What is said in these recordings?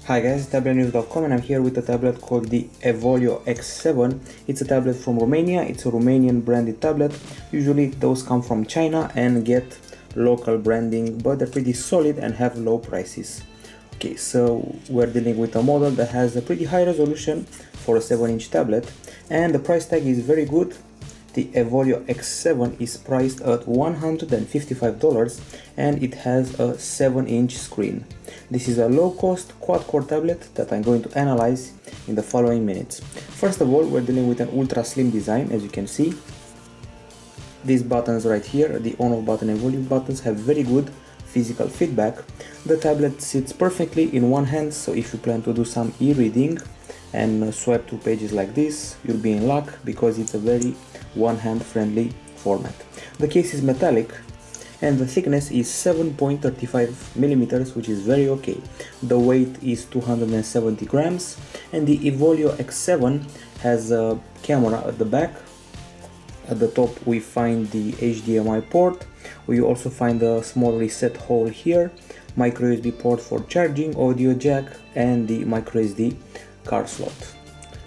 Hi guys, Tablet-News.com, and I'm here with a tablet called the Evolio X7. It's a tablet from Romania. It's a Romanian branded tablet. Usually those come from China and get local branding, but they're pretty solid and have low prices. Okay, so we're dealing with a model that has a pretty high resolution for a 7-inch tablet, and the price tag is very good. The Evolio X7 is priced at $155 and it has a 7-inch screen. This is a low-cost quad-core tablet that I'm going to analyze in the following minutes. First of all, we're dealing with an ultra-slim design, as you can see. These buttons right here, the on-off button and volume buttons, have very good physical feedback. The tablet sits perfectly in one hand, so if you plan to do some e-reading and swipe through pages like this, you'll be in luck because it's a very one-hand friendly format. The case is metallic and the thickness is 7.35 millimeters, which is very okay. The weight is 270 grams and the Evolio X7 has a camera at the back. At the top we find the HDMI port. We also find a small reset hole here, micro USB port for charging, audio jack, and the micro SD card slot.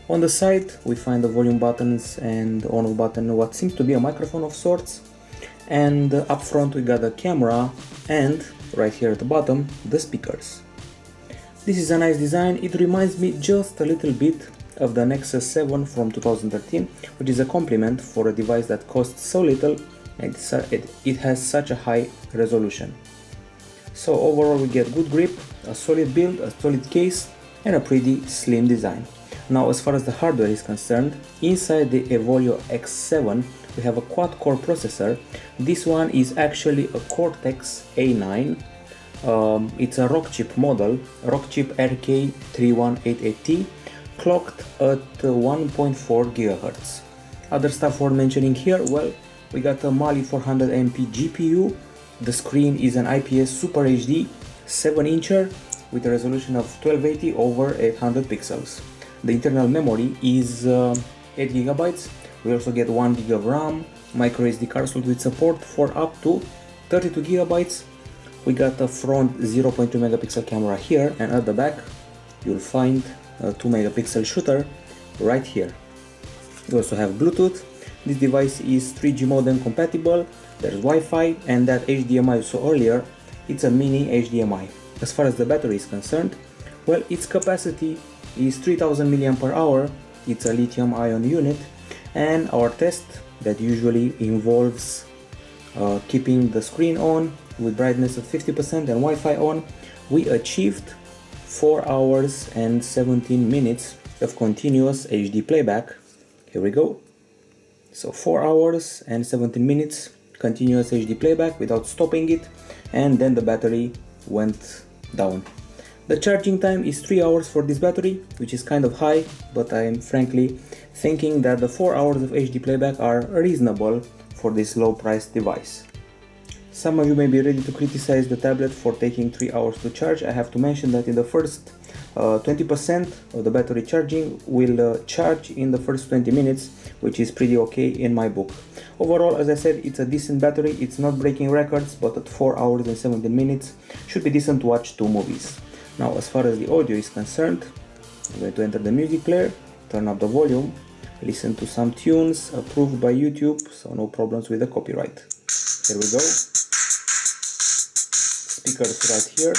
On the side we find the volume buttons and on-off button, what seems to be a microphone of sorts, and up front we got the camera, and right here at the bottom the speakers. This is a nice design. It reminds me just a little bit of the Nexus 7 from 2013, which is a compliment for a device that costs so little and it has such a high resolution. So overall we get good grip, a solid build, a solid case, and a pretty slim design. Now, as far as the hardware is concerned, inside the Evolio X7 we have a quad-core processor. This one is actually a Cortex A9. It's a Rockchip model, Rockchip RK3188T, clocked at 1.4 GHz. Other stuff worth mentioning here, well, we got a Mali 400MP GPU. The screen is an IPS Super HD 7-incher with a resolution of 1280 over 800 pixels. The internal memory is 8 GB. We also get 1 GB of RAM, micro SD card slot with support for up to 32 GB. We got a front 0.2 megapixel camera here, and at the back you'll find a 2 megapixel shooter right here. We also have Bluetooth. This device is 3G modem compatible. There's Wi-Fi, and that HDMI you saw earlier, it's a mini HDMI. As far as the battery is concerned, well, its capacity is 3000 mAh. It's a lithium-ion unit, and our test that usually involves keeping the screen on with brightness of 50% and Wi-Fi on, we achieved 4 hours and 17 minutes of continuous HD playback. Here we go. So 4 hours and 17 minutes continuous HD playback without stopping it, and then the battery went down. The charging time is 3 hours for this battery, which is kind of high, but I am frankly thinking that the 4 hours of HD playback are reasonable for this low priced device. Some of you may be ready to criticize the tablet for taking 3 hours to charge. I have to mention that in the first 20% of the battery charging will charge in the first 20 minutes, which is pretty okay in my book. Overall, as I said, it's a decent battery. It's not breaking records, but at 4 hours and 17 minutes should be decent to watch 2 movies. Now, as far as the audio is concerned, I'm going to enter the music player, turn up the volume, listen to some tunes approved by YouTube, so no problems with the copyright. Here we go. Speakers right here.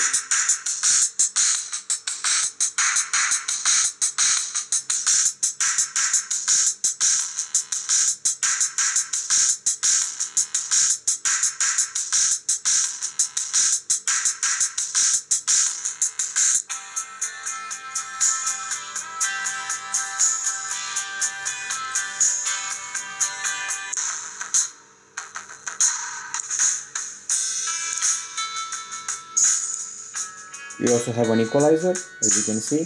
We also have an equalizer, as you can see.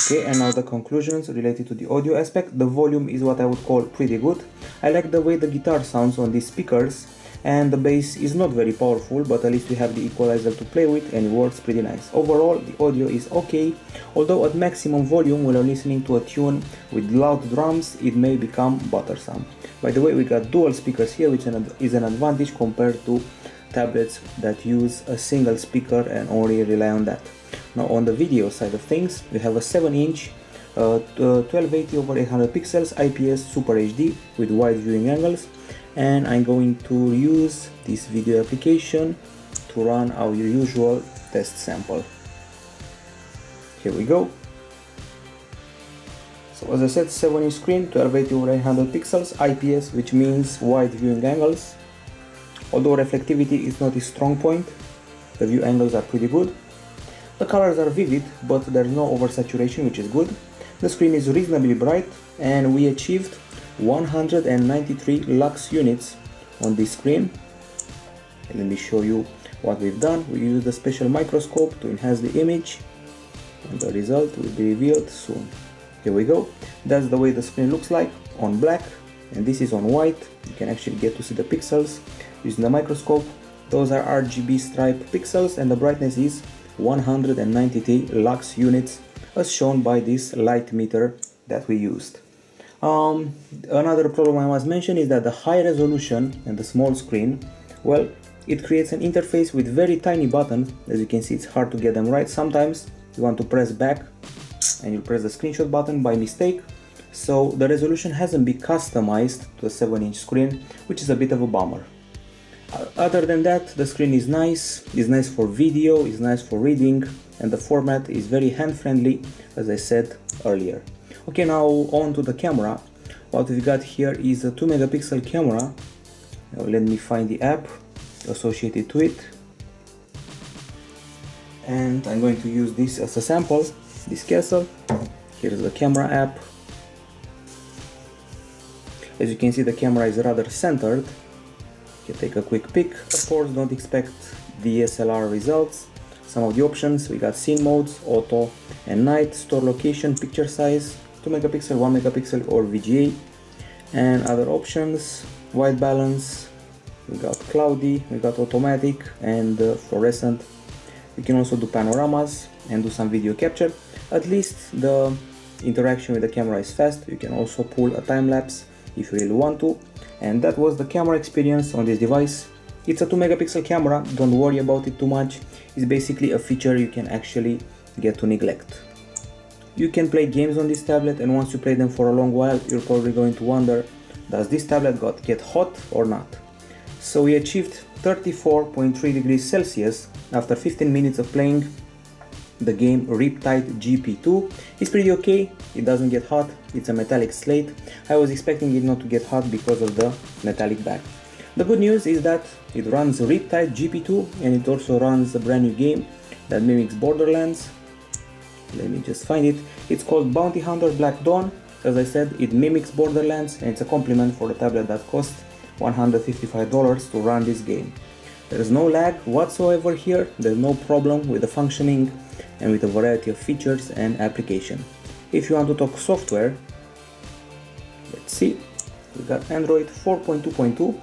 Okay, and now the conclusions related to the audio aspect. The volume is what I would call pretty good. I like the way the guitar sounds on these speakers. and the bass is not very powerful, but at least we have the equalizer to play with and it works pretty nice. Overall, the audio is okay, although at maximum volume when you're listening to a tune with loud drums, it may become bothersome. By the way, we got dual speakers here, which is an advantage compared to tablets that use a single speaker and only rely on that. Now on the video side of things, we have a 7-inch 1280 over 800 pixels IPS Super HD with wide viewing angles, and I'm going to use this video application to run our usual test sample. Here we go. So as I said, 7-inch screen, 1280 over 800 pixels IPS, which means wide viewing angles. Although reflectivity is not its strong point, the view angles are pretty good. The colors are vivid, but there's no oversaturation, which is good. The screen is reasonably bright, and we achieved 193 lux units on this screen. And let me show you what we've done. We used a special microscope to enhance the image, and the result will be revealed soon. Here we go. That's the way the screen looks like on black, and this is on white. You can actually get to see the pixels using the microscope. Those are RGB stripe pixels, and the brightness is 193 lux units as shown by this light meter that we used. Another problem I must mention is that the high resolution and the small screen, well, it creates an interface with very tiny buttons. As you can see, it's hard to get them right. Sometimes you want to press back and you press the screenshot button by mistake, so the resolution hasn't been customized to the 7-inch screen, which is a bit of a bummer. Other than that, the screen is nice for video, is nice for reading, and the format is very hand-friendly, as I said earlier. Okay, now on to the camera. What we've got here is a 2 megapixel camera. Now let me find the app associated to it, and I'm going to use this as a sample, this castle. Here's the camera app. As you can see, the camera is rather centered. You can take a quick peek. Of course, don't expect DSLR results. Some of the options, we got scene modes, auto and night, store location, picture size, 2 megapixel, 1 megapixel or VGA, and other options, white balance, we got cloudy, we got automatic and fluorescent. We can also do panoramas and do some video capture. At least the interaction with the camera is fast. You can also pull a time lapse if you really want to. And that was the camera experience on this device. It's a 2 megapixel camera, don't worry about it too much. It's basically a feature you can actually get to neglect. You can play games on this tablet, and once you play them for a long while, you're probably going to wonder, does this tablet get hot or not? So we achieved 34.3 degrees Celsius after 15 minutes of playing the game Riptide GP2. It's pretty okay, it doesn't get hot, it's a metallic slate. I was expecting it not to get hot because of the metallic back. The good news is that it runs Riptide GP2, and it also runs a brand new game that mimics Borderlands. Let me just find it. It's called Bounty Hunter Black Dawn. As I said, it mimics Borderlands, and it's a compliment for the tablet that cost $155 to run this game. There is no lag whatsoever here, there's no problem with the functioning and with a variety of features and application. If you want to talk software, let's see, we got Android 4.2.2,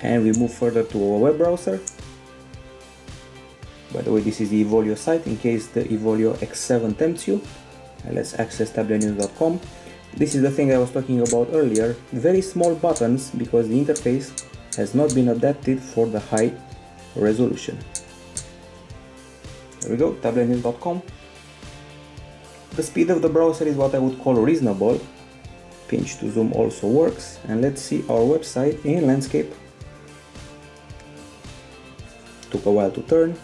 and we move further to a web browser. By the way, this is the Evolio site in case the Evolio X7 tempts you. And let's access Tablet-News.com. This is the thing I was talking about earlier, very small buttons because the interface has not been adapted for the high resolution. There we go, Tablet-News.com. The speed of the browser is what I would call reasonable. Pinch to zoom also works, and let's see our website in landscape. Took a while to turn.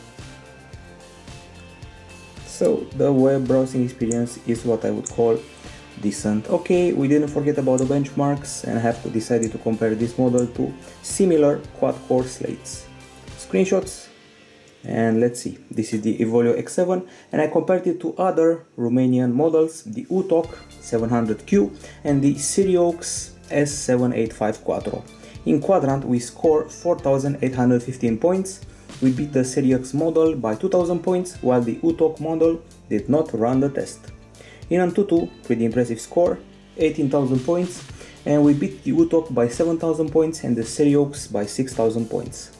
So the web browsing experience is what I would call decent. Okay, we didn't forget about the benchmarks, and I have decided to compare this model to similar quad-core slates. Screenshots, and let's see, this is the Evolio X7, and I compared it to other Romanian models, the UTOC 700Q and the Siriox S785 Quattro. In Quadrant we score 4,815 points. We beat the Siriox model by 2,000 points, while the UTOC model did not run the test. In Antutu, pretty impressive score, 18,000 points, and we beat the Utok by 7,000 points and the Seriox by 6,000 points.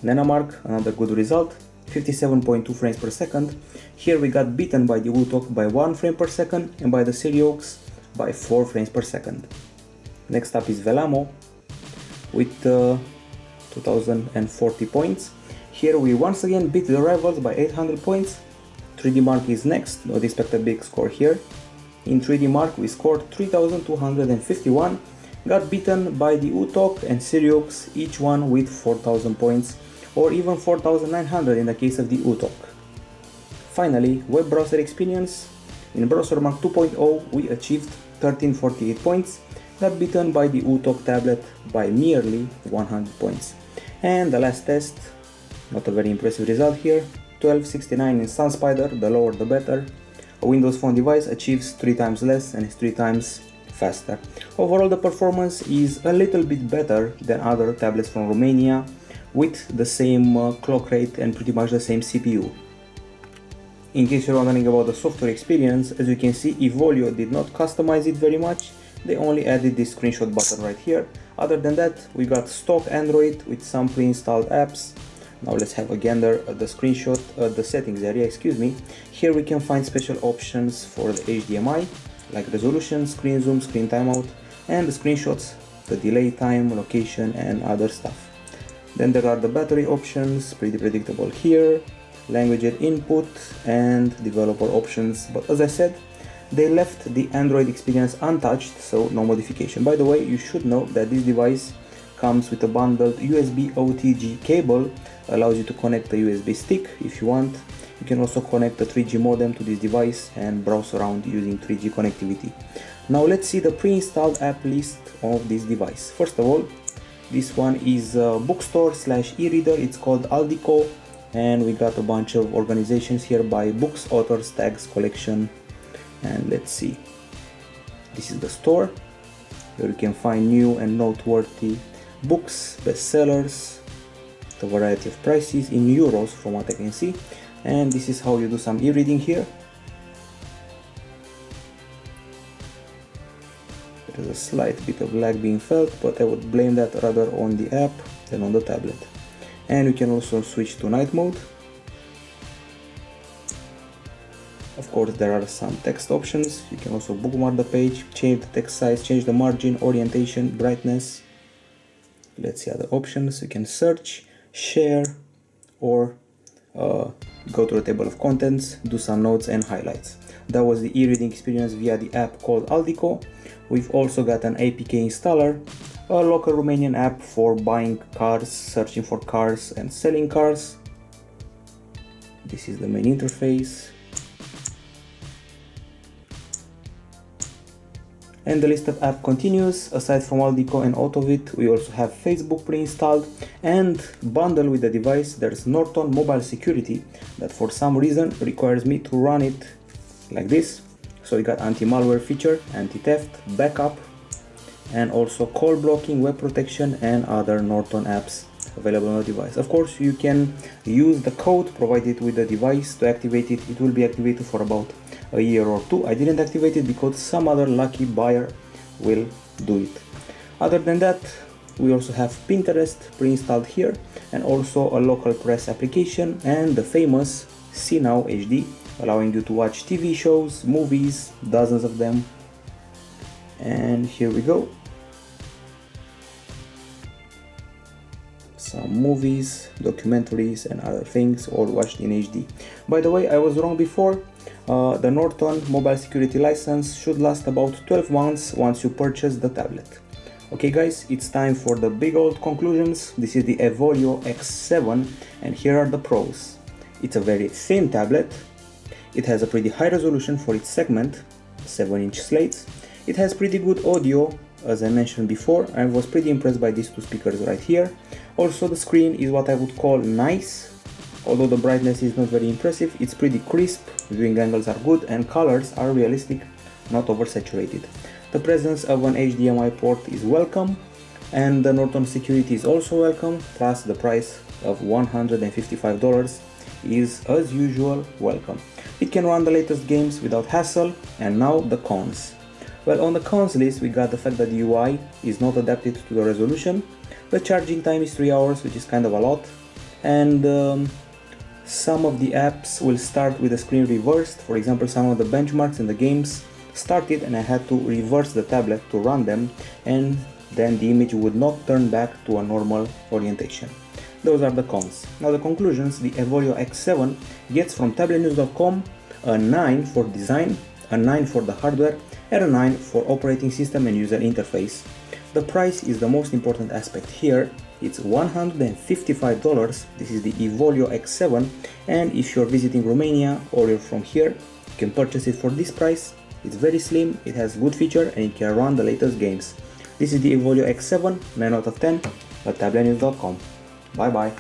Nenamark, another good result, 57.2 frames per second. Here we got beaten by the Utok by 1 frame per second and by the Seriox by 4 frames per second. Next up is Velamo with 2040 points. Here we once again beat the rivals by 800 points. 3D Mark is next, not expect a big score here. In 3D Mark we scored 3251, got beaten by the Utok and Seriox, each one with 4000 points, or even 4900 in the case of the Utok. Finally, web browser experience. In Browser Mark 2.0 we achieved 1348 points, got beaten by the Utok tablet by merely 100 points. And the last test, not a very impressive result here, 1269 in SunSpider, the lower the better. A Windows Phone device achieves 3 times less and is 3 times faster. Overall the performance is a little bit better than other tablets from Romania with the same clock rate and pretty much the same CPU. In case you're wondering about the software experience, as you can see, Evolio did not customize it very much. They only added this screenshot button right here. Other than that, we got stock Android with some pre-installed apps. Now let's have a gander at the screenshot, the settings area, excuse me. Here we can find special options for the HDMI, like resolution, screen zoom, screen timeout, and the screenshots, the delay time, location, and other stuff. Then there are the battery options, pretty predictable here, language input, and developer options. But as I said, they left the Android experience untouched, so no modification. By the way, you should know that this device comes with a bundled USB OTG cable, allows you to connect a USB stick if you want. You can also connect a 3G modem to this device and browse around using 3G connectivity. Now let's see the pre-installed app list of this device. First of all, this one is a bookstore / e-reader, it's called Aldico, and we got a bunch of organizations here by books, authors, tags, collection, and let's see. This is the store, where you can find new and noteworthy books, bestsellers, a variety of prices in euros from what I can see. And this is how you do some e-reading here. There is a slight bit of lag being felt, but I would blame that rather on the app than on the tablet. And you can also switch to night mode. Of course, there are some text options. You can also bookmark the page, change the text size, change the margin, orientation, brightness. Let's see other options. You can search, share, or go to the table of contents, do some notes and highlights. That was the e-reading experience via the app called Aldico. We've also got an APK installer, a local Romanian app for buying cars, searching for cars and selling cars. This is the main interface. And the list of apps continues. Aside from Aldico and Autovit, we also have Facebook pre-installed, and bundled with the device there's Norton Mobile Security that for some reason requires me to run it like this. So we got anti-malware feature, anti-theft, backup, and also call blocking, web protection, and other Norton apps available on the device. Of course, you can use the code provided with the device to activate it. It will be activated for about a year or two. I didn't activate it because some other lucky buyer will do it. Other than that, we also have Pinterest pre-installed here, and also a local press application and the famous See Now HD, allowing you to watch TV shows, movies, dozens of them. And here we go. Some movies, documentaries, and other things all watched in HD. By the way, I was wrong before. The Norton Mobile Security license should last about 12 months once you purchase the tablet. Okay guys, it's time for the big old conclusions. This is the Evolio X7, and here are the pros. It's a very thin tablet. It has a pretty high resolution for its segment, 7-inch slates. It has pretty good audio, as I mentioned before. I was pretty impressed by these two speakers right here. Also, the screen is what I would call nice. Although the brightness is not very impressive, it's pretty crisp, viewing angles are good, and colors are realistic, not oversaturated. The presence of an HDMI port is welcome, and the Norton security is also welcome, plus the price of $155 is, as usual, welcome. It can run the latest games without hassle. And now the cons. Well, on the cons list we got the fact that the UI is not adapted to the resolution, the charging time is 3 hours, which is kind of a lot, and some of the apps will start with the screen reversed. For example, some of the benchmarks in the games started and I had to reverse the tablet to run them, and then the image would not turn back to a normal orientation. Those are the cons. Now the conclusions: the Evolio X7 gets from Tablet-News.com a 9 for design, a 9 for the hardware, and a 9 for operating system and user interface. The price is the most important aspect here. It's $155. This is the Evolio X7, and if you're visiting Romania or you're from here, you can purchase it for this price. It's very slim, it has good feature, and it can run the latest games. This is the Evolio X7, 9 out of 10, at Tablet-News.com. Bye bye.